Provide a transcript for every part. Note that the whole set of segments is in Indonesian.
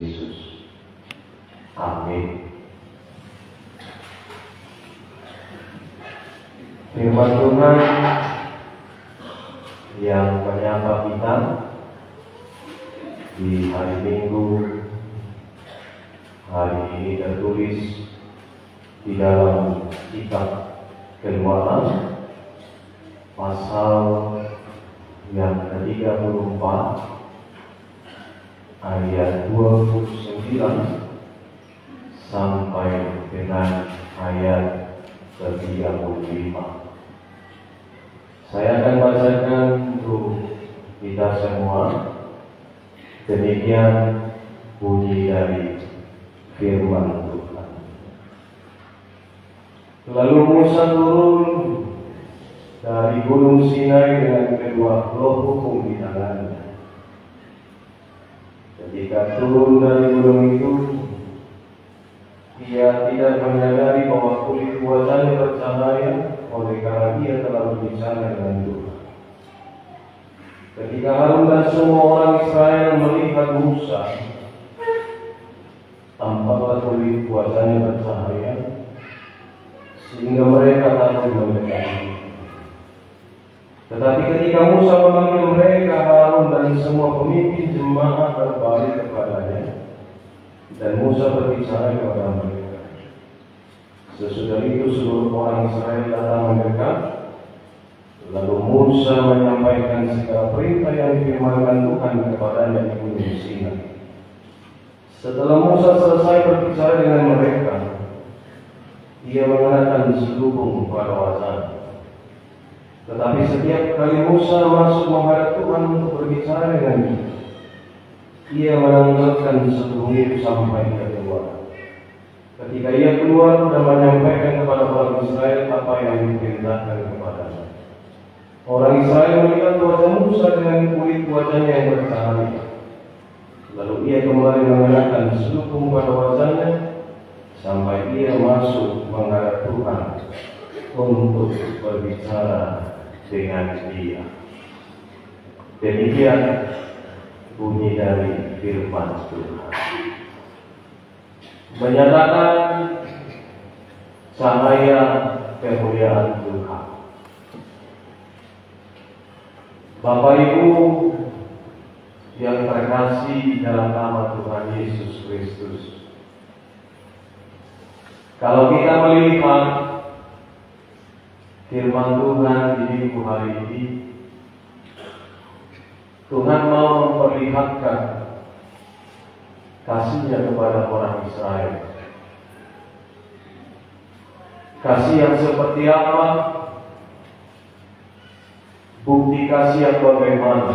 Yesus. Amin. Firman Tuhan yang menyapa kita di hari Minggu hari ini tertulis di dalam kitab Keluaran pasal yang ke-34 ayat 29 sampai dengan ayat ke-35. Saya akan bacakan untuk kita semua. Demikian bunyi dari firman Tuhan. Lalu Musa turun dari gunung Sinai dengan kedua roh hukum di tangannya. Ketika turun dari gunung itu, ia tidak menyadari bahwa kulit wajahnya bercahaya oleh karena ia telah berbicara dengan Tuhan. Ketika Harun dan semua orang Israel melihat Musa, tampaklah kulit wajahnya bercahaya, sehingga mereka takut mendekati. Tetapi ketika Musa memanggil mereka, Harun dan semua pemimpin jemaat berbalik kepadanya, dan Musa berbicara kepada mereka. Sesudah itu seluruh orang Israel datang mendekat. Lalu Musa menyampaikan segala perintah yang difirmankan Tuhan kepadanya di gunung Sinai. Setelah Musa selesai berbicara dengan mereka, ia mengenakan selubung pada wajahnya. Tetapi setiap kali Musa masuk menghadap Tuhan untuk berbicara dengannya, ia menanggalkan selubung itu sampai ia keluar. Ketika ia keluar dan menyampaikan kepada orang Israel apa yang diperintahkan kepadanya, orang Israel melihat wajah Musa dengan kulit wajahnya yang bercahaya. Lalu ia kembali mengenakan selubung pada wajahnya sampai ia masuk menghadap Tuhan untuk berbicara dengan dia. Demikian bunyi dari firman Tuhan. Menyatakan cahaya kemuliaan Tuhan. Bapak Ibu yang terkasih dalam nama Tuhan Yesus Kristus, kalau kita melihat firman Tuhan di minggu hari ini, Tuhan mau memperlihatkan kasih-Nya kepada orang Israel. Kasih yang seperti apa? Bukti kasih yang bagaimana?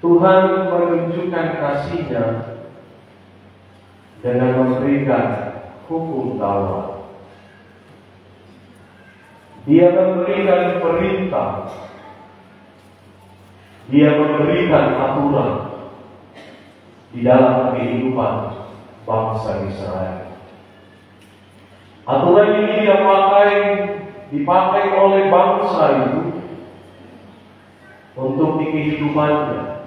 Tuhan menunjukkan kasih-Nya dengan memberikan hukum Taurat. Dia memberikan perintah. Dia memberikan aturan di dalam kehidupan bangsa Israel. Aturan ini dipakai oleh bangsa itu untuk di kehidupannya.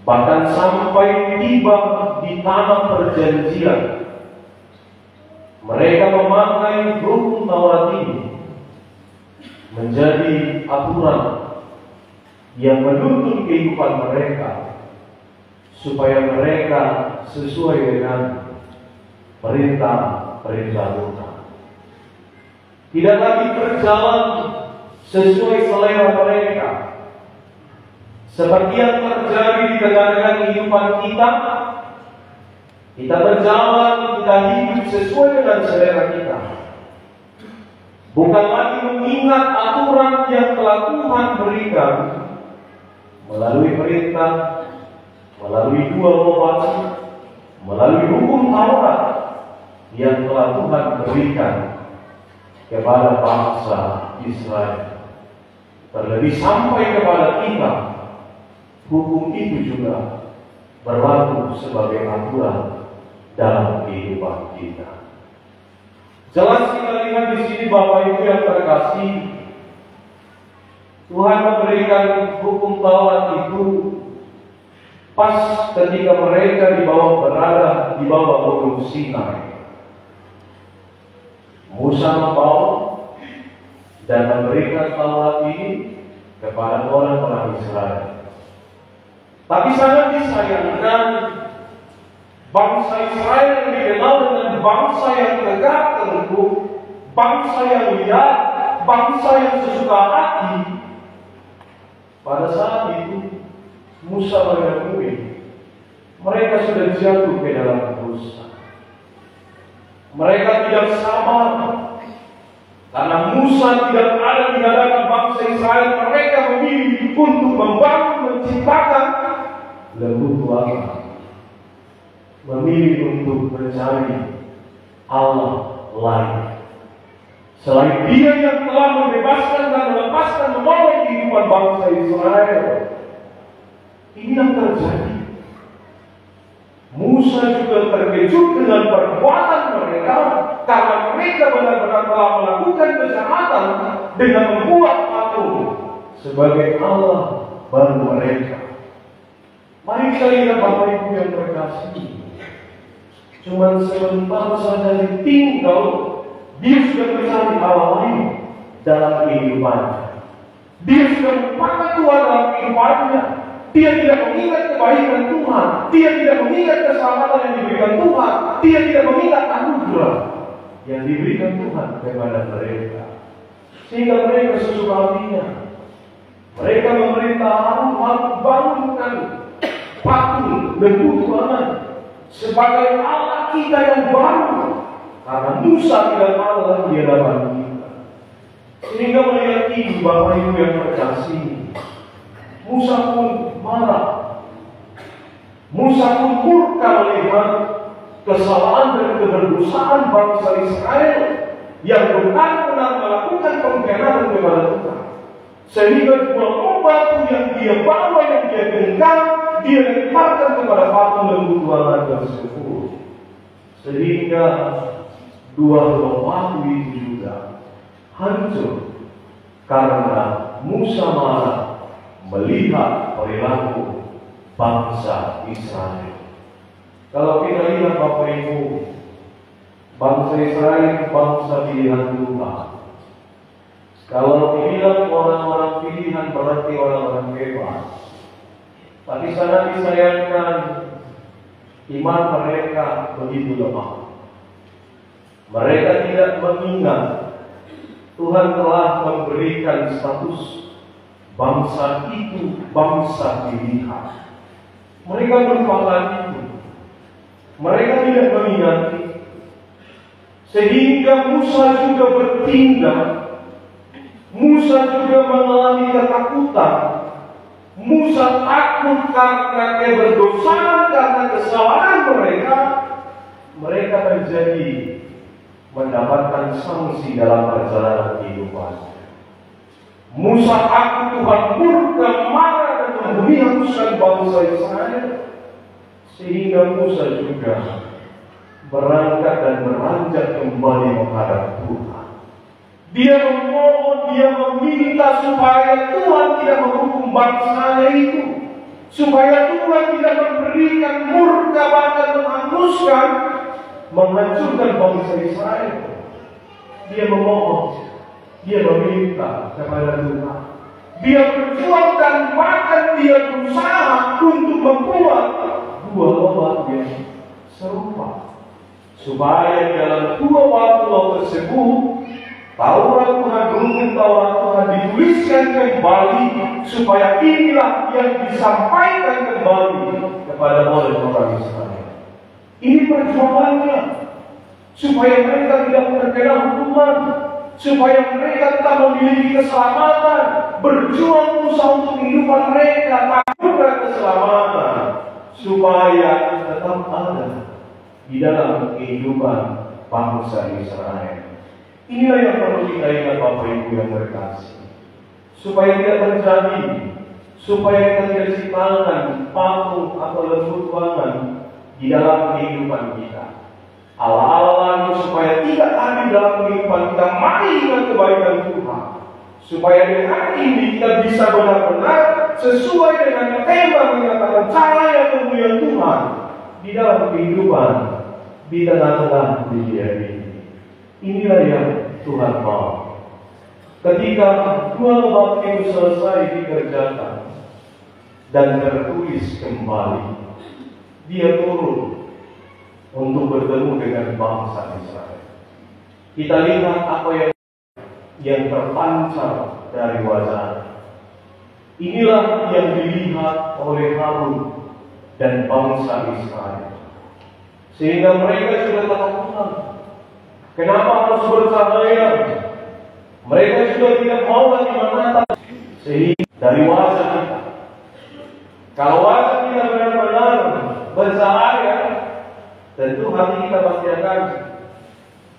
Bahkan sampai tiba di tanah perjanjian, mereka memakai hukum Taurat ini menjadi aturan yang menuntun kehidupan mereka, supaya mereka sesuai dengan perintah-perintah Tuhan. Tidak lagi berjalan sesuai selera mereka, seperti yang terjadi di tengah-tengah kehidupan kita. Kita berjalan, kita hidup sesuai dengan selera kita, bukan lagi mengingat aturan yang telah Tuhan berikan melalui perintah, melalui dua bapaknya, melalui hukum Taurat yang telah Tuhan berikan kepada bangsa Israel. Terlebih sampai kepada kita, hukum itu juga berlaku sebagai aturan dalam kehidupan kita. Jelas kita lihat di sini Bapak Ibu yang terkasih, Tuhan memberikan hukum Taurat itu Pas ketika mereka berada di bawah Gunung Sinai, Musa membawa dan memberikan Taurat ini kepada orang-orang Israel. Tapi sangat disayangkan, bangsa Israel yang dikenal dengan bangsa yang tegak tengkuk, bangsa yang liar, bangsa yang sesuka hati, pada saat itu Musa mengakui mereka sudah jatuh ke dalam dosa. Mereka tidak sabar karena Musa tidak ada di hadapan bangsa Israel. Mereka memilih untuk membangun, menciptakan lembu tuaga, memilih untuk mencari Allah lain selain Dia yang telah membebaskan dan melepaskan menolong kehidupan bangsa Israel. Ini yang terjadi. Musa juga terkejut dengan perbuatan mereka, karena mereka benar-benar telah melakukan kejahatan dengan membuat patung sebagai Allah baru mereka. Mari kita lihat Bapak Ibu yang terkasih, cuma sebentar saja ditinggal, dia sudah mencari Allah lain dalam kehidupannya. Dia sudah melupakan Tuhan dalam kehidupannya. Dia tidak mengingat kebaikan Tuhan. Dia tidak mengingat keselamatan yang diberikan Tuhan. Dia tidak mengingat anugerah yang diberikan Tuhan kepada mereka. Sehingga mereka sesuka hatinya. Mereka memerintah Harun bangunkan patung lembu Tuhan sebagai Allah kita yang baru. Karena Musa tidak tahu lagi di hadapan kita. Sehingga melihat ini Bapak Ibu yang terkasih, Musa pun marah. Musa pun murka melihat kesalahan dan kedosaan bangsa Israel yang benar-benar melakukan pengkhianatan kepada Tuhan. Sehingga dua batu yang dia bawa, yang dia genggam, dia lemparkan kepada patung lembu Tuhan tersebut. Sehingga dua batu itu juga hancur karena Musa marah melihat perilaku bangsa Israel. Kalau kita lihat Bapak Ibu, bangsa Israel bangsa pilihan Tuhan. Kalau dibilang orang-orang pilihan berarti orang-orang bebas. Tapi sangat disayangkan iman mereka begitu lemah. Mereka tidak mengingat Tuhan telah memberikan status bangsa itu bangsa pilihan. Mereka melupakan itu. Mereka tidak mengingati. Sehingga Musa juga bertindak. Musa juga mengalami ketakutan. Musa takut karena keberdosaan, karena kesalahan mereka. Mereka menjadi mendapatkan sanksi dalam perjalanan kehidupan. Musa takut Tuhan murka, marah dan menghapuskan bangsa Israel. Sehingga Musa juga berangkat dan beranjak kembali menghadap Tuhan. Dia memohon, dia meminta supaya Tuhan tidak menghukum bangsanya itu, supaya Tuhan tidak memberikan murka bahkan menghanguskan, menghancurkan bangsa Israel. Dia memohon, dia meminta kepada Tuhan. Dia berjuang dan bahkan dia berusaha untuk membuat dua batu yang serupa, supaya dalam dua batu tersebut Taurat Tuhan, rukun Taurat Tuhan dituliskan kembali, supaya inilah yang disampaikan kembali kepada orang Israel. Ini perjuangannya, supaya mereka tidak terkena hukuman, supaya mereka tetap memiliki keselamatan. Berjuang usaha untuk kehidupan mereka, takutkan keselamatan, supaya tetap ada di dalam kehidupan bangsa Israel. Inilah yang perlu kita ingat Bapak Ibu yang terkasih, supaya tidak terjadi, supaya kita tidak ciptakan patung atau lembu tuangan di dalam kehidupan kita. Allah supaya tidak ada dalam kehidupan kita. Mari ingat kebaikan Tuhan, supaya dengan ini kita bisa benar-benar sesuai dengan tema mengatakan cahaya kemuliaan Tuhan di dalam kehidupan di tengah-tengah dunia ini. Inilah yang Tuhan mau. Ketika dua bab itu selesai dikerjakan dan tertulis kembali, dia turun untuk bertemu dengan bangsa Israel. Kita lihat apa yang terpancar dari wajah. Inilah yang dilihat oleh Harun dan bangsa Israel. Sehingga mereka sudah ketakutan. Kenapa harus bercahaya? Mereka sudah tidak mau lagi menatap. Sehingga dari wajah kita, kalau wajah kita benar-benar bercahaya, tentu hati kita pasti akan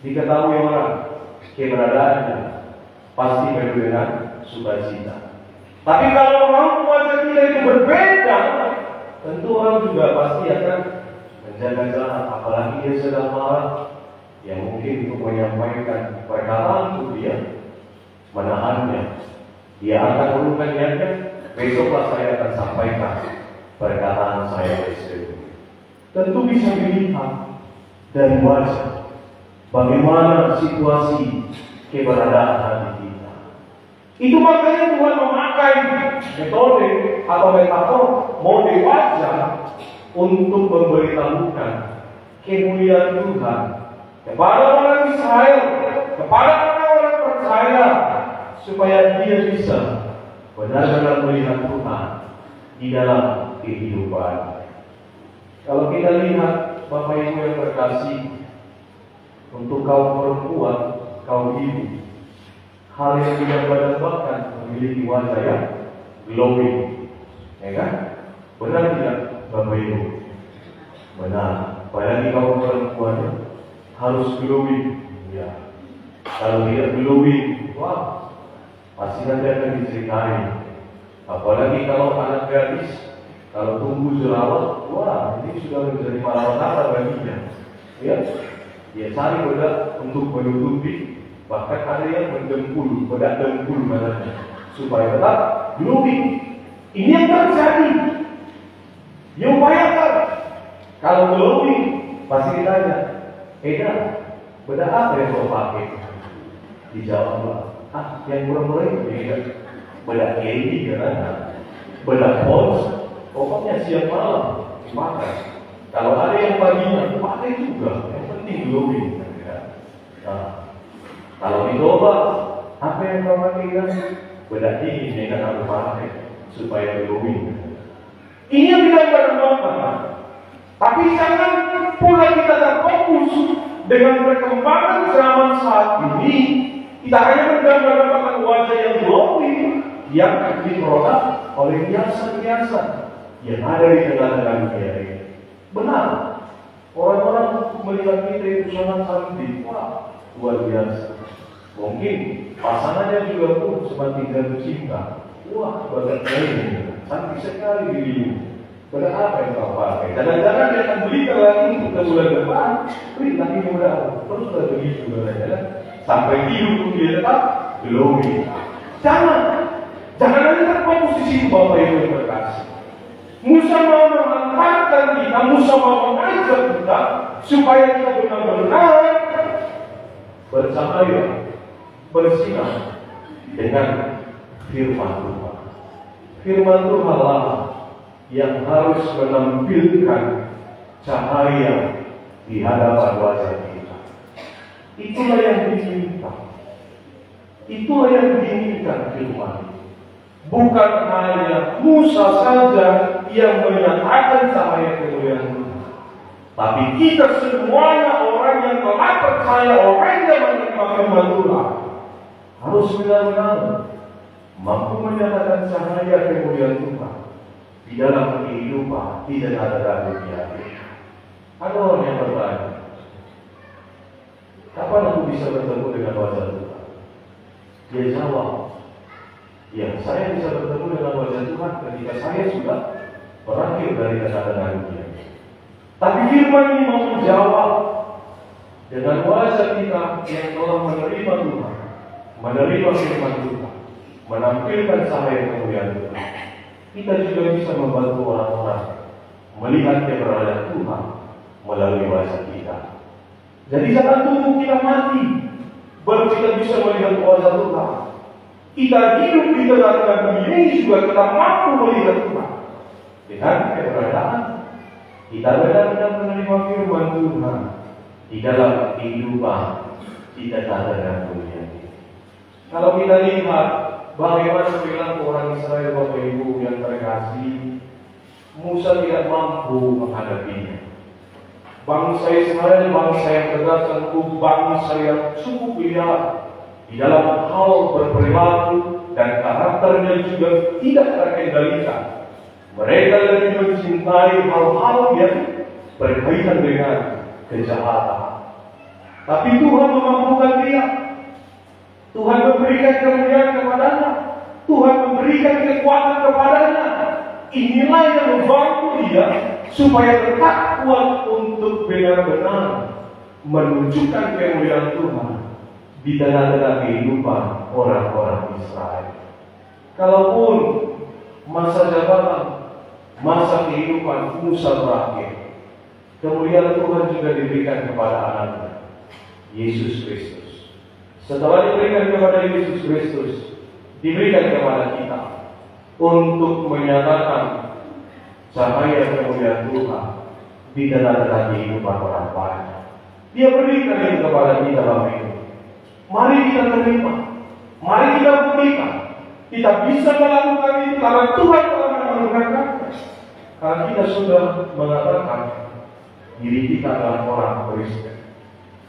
diketahui orang. Keberadaannya pasti penuh dengan sukacita. Tapi kalau orang wajah kita itu berbeda, tentu orang juga pasti akan menjaga jarak. Apalagi dia sedang marah, yang mungkin untuk menyampaikan perkataan itu dia menahannya. Dia akan urungkan niatnya, besoklah saya akan sampaikan perkataan saya tersebut. Tentu bisa dilihat dari wajah bagaimana situasi keberadaan hati kita. Itu makanya Tuhan memakai metode atau metafor mode wajah untuk memberitahukan kemuliaan Tuhan kepada orang Israel, kepada orang-orang percaya, supaya dia bisa benar-benar melihat Tuhan di dalam kehidupan. Kalau kita lihat Bapak Ibu yang terkasih, untuk kaum perempuan, kaum ibu, hal yang didambakan memiliki wajah yang glowing, ya kan? Benar tidak, Bapak Ibu? Benar. Apalagi kaum perempuan harus glowing, ya. Kalau tidak glowing, wah, pasti nanti akan diceritai. Apalagi kalau anak gadis, kalau tumbuh jerawat, wah, ini sudah menjadi malapetaka baginya. Ya, dia cari bedak untuk menutupi. Bahkan ada yang mendengkul, bedak dengkul matanya, supaya tetap glowing. Ini yang terjadi. Diupayakan. Kalau glowing, pasti ditanya, Eda, bedak apa yang kau pakai? Dijawablah, yang murah-murah itu bedak candy kan, bedak pons, pokoknya siang malam dimakan. Kalau ada yang paginya, pakai juga. Yang penting glowing. Nah, kalau dicoba, apa yang kau pakai kan? Bedak ini yang akan pakai supaya glowing. Ini yang tidak bermanfaat. Tapi jangan pula kita terfokus dengan perkembangan zaman saat ini. Kita hanya mendapatkan wajah yang glowing yang diproduk oleh hiasan-hiasan yang ada di tengah-tengah dunia ini. Benar, orang-orang melihat kita itu sangat cantik, wah, luar biasa. Mungkin pasangannya juga pun semakin jatuh cinta. Wah, badannya ini cantik sekali dirimu. Benar apa yang kau pakai? Jangan-jangan dia akan belikan lagi untuk ke bulan depan. Wih, lagi muda, terus begitu katanya. Sampai hidup dia tetap glowing. Jangan ada terfokus di situ, Bapak Ibu yang terkasih. Musa mau menghantarkan kita, Musa mau mengajak kita supaya kita benar-benar bercahaya, bersinar dengan firman Tuhan. Firman Tuhan lah yang harus menampilkan cahaya di hadapan wajah kita. Itulah yang diminta. Itulah yang diinginkan firman. Bukan hanya Musa saja yang menyatakan cahaya kemuliaan Tuhan, tapi kita semuanya orang yang telah percaya, orang yang menerima firman Tuhan, harus benar-benar mampu menyatakan cahaya kemuliaan Tuhan di dalam kehidupan di tengah-tengah dunia ini. Ada orang yang bertanya, kapan aku bisa bertemu dengan wajah Tuhan? Dia jawab, ya, saya bisa bertemu dengan wajah Tuhan ketika saya sudah berakhir dari tengah-tengah dunia. Tapi firman ini mau menjawab dengan wajah kita yang telah menerima Tuhan, menerima firman Tuhan, menampilkan cahaya kemuliaan Tuhan. Kita juga bisa membantu orang-orang melihat keberadaan Tuhan melalui wajah kita. Jadi jangan tunggu kita mati baru kita bisa melihat wajah Tuhan. Kita hidup di tengah-tengah dunia ini juga kita mampu melihat Tuhan dengan keberadaan kita benar-benar menerima firman Tuhan di dalam kehidupan kita tengah dunia ini. Kalau kita lihat bagaimana perilaku orang Israel, Bapak Ibu yang terkasih, Musa tidak mampu menghadapinya. Bangsa Israel, bangsa yang tegas dan bangsa yang cukup liar di dalam hal berperilaku dan karakternya juga tidak terkendalikan. Mereka lebih mencintai hal-hal yang berkaitan dengan kejahatan. Tapi Tuhan memampukan dia. Tuhan memberikan kemuliaan kepadanya. Tuhan memberikan kekuatan kepadanya. Inilah yang membantu dia supaya tetap kuat untuk benar-benar menunjukkan kemuliaan Tuhan di tengah-tengah kehidupan orang-orang Israel. Kalaupun masa jabatan, masa kehidupan Musa berakhir, kemuliaan Tuhan juga diberikan kepada anaknya, Yesus Kristus. Setelah diberikan kepada Yesus Kristus, diberikan kepada kita untuk menyatakan cahaya kemuliaan Tuhan di tengah-tengah kehidupan orang banyak. Dia berikan itu kepada kita Bapak Ibu. Mari kita terima, mari kita buktikan. Kita bisa melakukan itu karena Tuhan telah menganugerahkan. Karena kita sudah mengatakan diri kita adalah orang Kristen,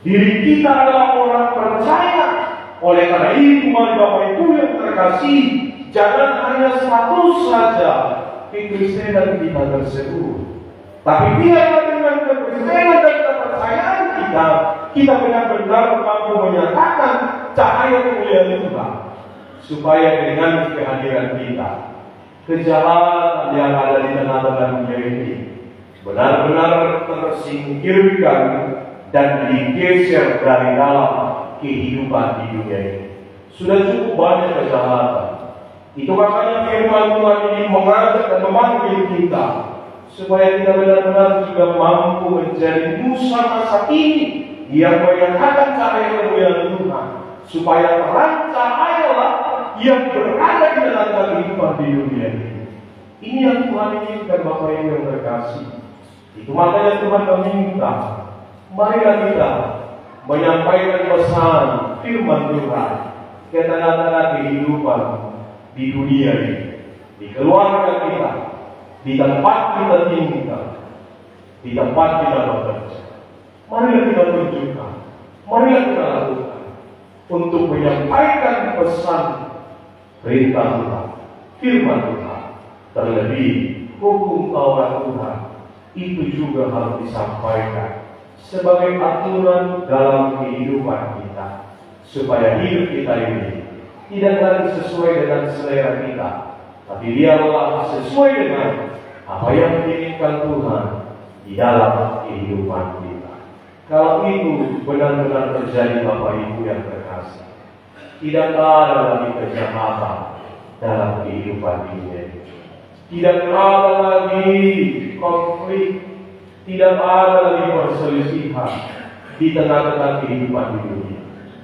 diri kita adalah orang percaya. Oleh karena itu, mari Bapak Ibu yang terkasih, jangan hanya status saja kekristenan kita tersebut, tapi biarlah dengan kekristenan dan kepercayaan kita benar-benar mampu menyatakan cahaya kemuliaan Tuhan, supaya dengan kehadiran kita, kejahatan yang ada di tengah-tengah dunia ini benar-benar tersingkirkan dan digeser dari dalam kehidupan di dunia ini. Sudah cukup banyak kejahatan. Itu makanya firman Tuhan ini mengajak dan memanggil kita supaya kita benar-benar juga mampu menjadi Musa masa ini yang menyatakan cahaya kemuliaan Tuhan, supaya terang cahayalah yang berada di dalam kehidupan di dunia ini. Ini yang Tuhan inginkan Bapak Ibu yang terkasih. Itu makanya Tuhan meminta, marilah kita menyampaikan pesan firman Tuhan ke tengah-tengah kehidupan di dunia ini, di keluarga kita, di tempat kita tinggal, di tempat kita bekerja. Marilah kita tunjukkan, marilah kita lakukan untuk menyampaikan pesan perintah Tuhan, firman Tuhan, terlebih hukum Taurat Tuhan itu juga harus disampaikan sebagai aturan dalam kehidupan kita, supaya hidup kita ini tidak lagi sesuai dengan selera kita, tapi biarlah sesuai dengan apa yang diinginkan Tuhan di dalam kehidupan kita. Kalau itu benar-benar terjadi Bapak Ibu yang terkasih, tidak ada lagi kejahatan dalam kehidupan dunia ini. Tidak ada lagi konflik, tidak ada lagi perselisihan di tengah-tengah kehidupan di dunia.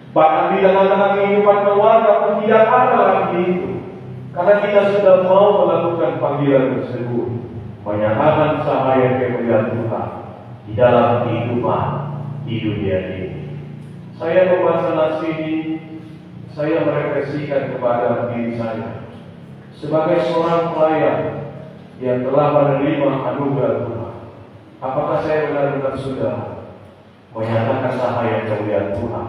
Bahkan di tengah-tengah kehidupan keluarga pun tidak ada lagi itu. Karena kita sudah mau melakukan panggilan tersebut, menyatakan cahaya kemuliaan Tuhan di dalam kehidupan di dunia ini. Saya membaca nas ini, saya merefleksikan kepada diri saya sebagai seorang pelayan yang telah menerima anugerah Tuhan. Apakah saya benar-benar sudah menyatakan cahaya kemuliaan Tuhan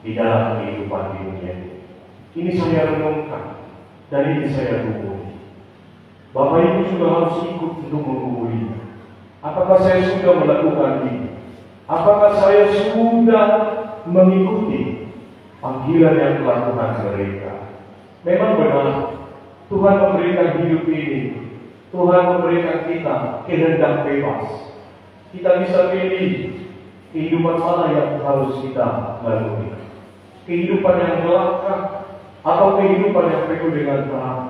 di dalam kehidupan di dunia ini? Ini saya renungkan dan ini saya hubungi. Bapak Ibu juga harus ikut untuk menghubunginya. Apakah saya sudah melakukan ini? Apakah saya sudah mengikuti panggilan yang telah Tuhan berikan? Memang benar, Tuhan memberikan hidup ini, Tuhan memberikan kita kehendak bebas. Kita bisa pilih kehidupan mana yang harus kita lalui. Kehidupan yang gelapkah atau kehidupan yang penuh dengan terang?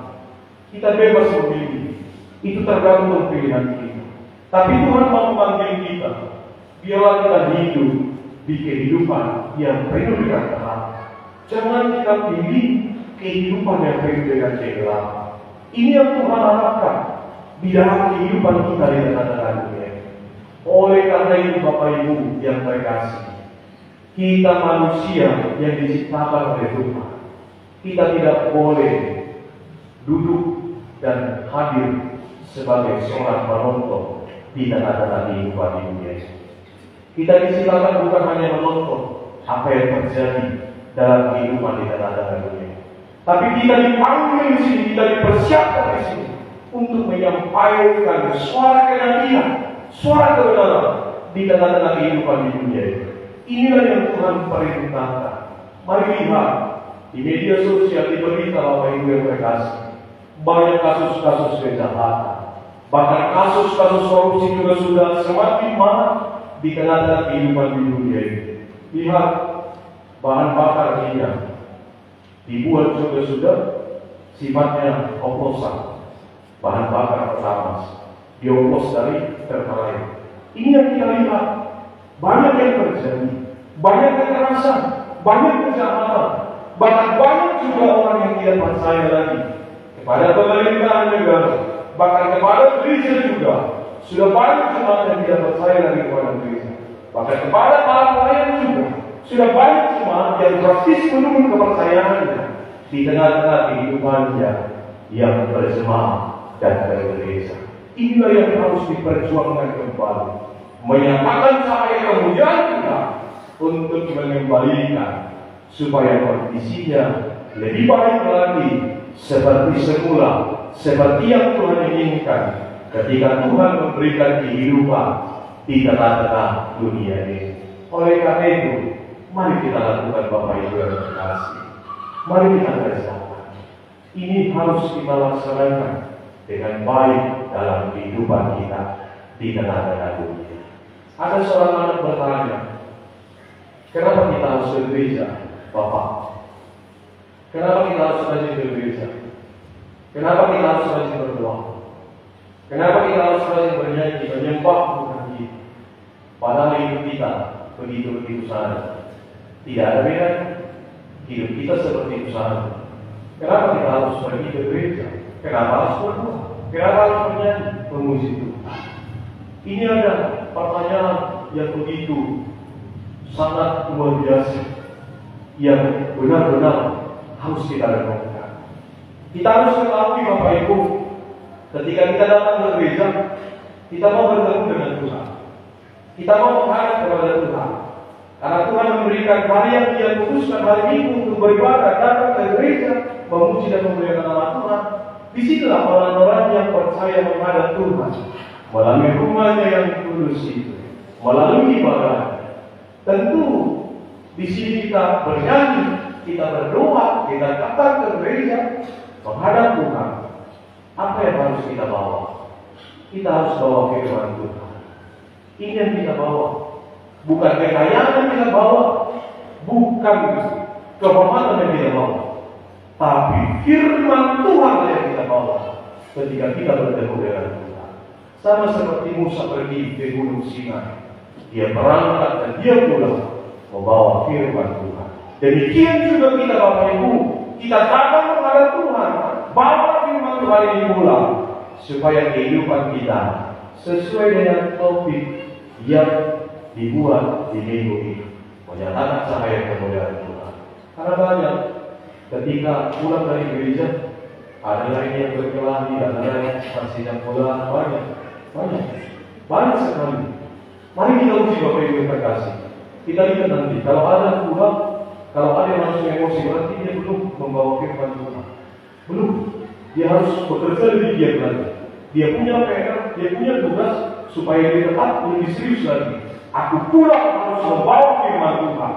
Kita bebas memilih. Itu tergantung pilihan kita. Tapi Tuhan mau memanggil kita, biarlah kita hidup di kehidupan yang penuh dengan terang. Jangan kita pilih kehidupan yang penuh dengan kegelapan. Ini yang Tuhan harapkan di dalam kehidupan kita di tengah-tengah dunia. Oleh karena itu Bapak Ibu yang terkasih, kita manusia yang diciptakan oleh Tuhan. Kita tidak boleh duduk dan hadir sebagai seorang penonton di tengah-tengah kehidupan di dunia. Kita diciptakan bukan hanya menonton apa yang terjadi dalam kehidupan di tengah-tengah dunia, tapi kita dipanggil di sini, kita dipersiapkan di sini untuk menyampaikan suara kenabian, suara kebenaran di tengah-tengah kehidupan di dunia. Inilah yang Tuhan perintahkan. Mari lihat di media sosial, di berita Bapak Ibu yang terkasih, banyak kasus-kasus kejahatan, bahkan kasus-kasus korupsi juga sudah semakin marak di tengah-tengah kehidupan di dunia ini. Lihat bahan bakar minyak dibuat juga sudah sifatnya oplosan. Bahan bakar pertama dioplos dari Pertalite. Ini yang kita lihat, banyak yang terjadi, banyak kekerasan, banyak kejahatan, bahkan banyak juga orang yang tidak percaya lagi kepada pemerintahan negara, bahkan kepada gereja juga. Sudah banyak jemaat yang tidak percaya lagi kepada gereja, bahkan kepada para pelayan juga. Sudah banyak jemaat yang drastis menurun kepercayaannya di tengah-tengah kehidupannya yang berjemaah dan bergereja. Inilah yang harus diperjuangkan kembali, menyatakan cahaya kemuliaan kita untuk mengembalikan supaya kondisinya lebih baik lagi seperti semula, seperti yang Tuhan inginkan ketika Tuhan memberikan kehidupan di tengah-tengah dunia ini. Oleh karena itu, mari kita lakukan Bapak Ibu yang terkasih. Mari kita kerjakan. Ini harus kita laksanakan dengan baik dalam kehidupan kita di tengah-tengah dunia. Ada seorang anak bertanya, kenapa kita harus ke gereja, Bapak? Kenapa kita harus rajin ke gereja? Kenapa kita harus rajin berdoa? Kenapa kita harus rajin bernyanyi, menyembah Tuhan kita? Padahal hidup kita begitu-begitu saja. Tidak ada bedanya. Hidup kita seperti itu saja. Kenapa kita harus pergi ke gereja? Kenapa harus berdoa? Kenapa harus bernyanyi, memuji Tuhan? Ini ada pertanyaan yang begitu sangat luar biasa, yang benar-benar harus kita renungkan. Kita harus mengetahui Bapak Ibu, ketika kita datang ke gereja, kita mau bertemu dengan Tuhan. Kita mau menghadap kepada Tuhan. Karena Tuhan memberikan hari yang Dia putuskan hari Minggu untuk beribadah, datang ke gereja, memuji dan memuliakan nama Tuhan. Disitulah orang-orang yang percaya menghadap Tuhan melalui rumahnya yang kudus itu, melalui ibadah. Tentu di sini kita bernyanyi, kita berdoa, kita datang ke gereja menghadap Tuhan. Apa yang harus kita bawa? Kita harus bawa firman Tuhan. Ini yang kita bawa. Bukan kekayaan yang kita bawa, bukan kehormatan yang kita bawa, tapi firman Tuhan yang kita bawa ketika kita bertemu dengan Tuhan. Sama seperti Musa pergi ke Gunung Sinai, dia berangkat dan dia pulang membawa firman Tuhan. Demikian juga kita Bapak Ibu, kita datang kepada Tuhan, bawa firman Tuhan ini pulang, supaya kehidupan kita sesuai dengan topik yang dibuat di minggu ini, menyatakan cahaya kemuliaan Tuhan. Karena banyak ketika pulang dari gereja, ada lain yang berkelahi, ada lain yang masih pulang, banyak sekali. Mari kita uji Bapak Ibu yang terkasih. Kita lihat nanti, kalau ada pulang, kalau ada yang langsung emosi, berarti dia belum membawa firman Tuhan. Belum. Dia harus bekerja lebih giat lagi. Dia punya PR, dia punya tugas supaya dia tetap lebih serius lagi. Aku pula harus membawa firman Tuhan,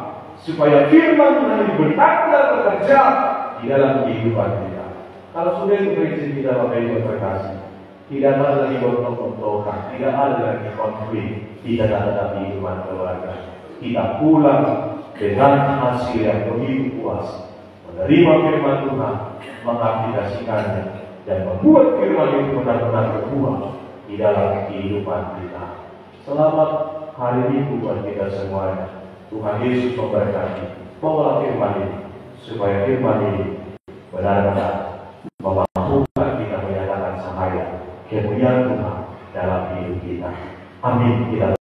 supaya firman Tuhan benar-benar bekerja di dalam kehidupan kita. Kalau sudah itu prinsip kita Bapak Ibu terkasih, tidak ada lagi gontok-gontokan, tidak ada lagi konflik di tengah-tengah kehidupan keluarga. Kita pulang dengan hasil yang begitu puas, menerima firman Tuhan, mengaplikasikannya, dan membuat firman itu benar-benar berbuah di dalam kehidupan kita. Selamat hari Minggu buat kita semuanya. Tuhan Yesus memberkati. Bawalah firman ini, supaya firman ini benar-benar memampukan kita menyatakan sahaya kemuliaan Tuhan dalam hidup kita. Amin. Kita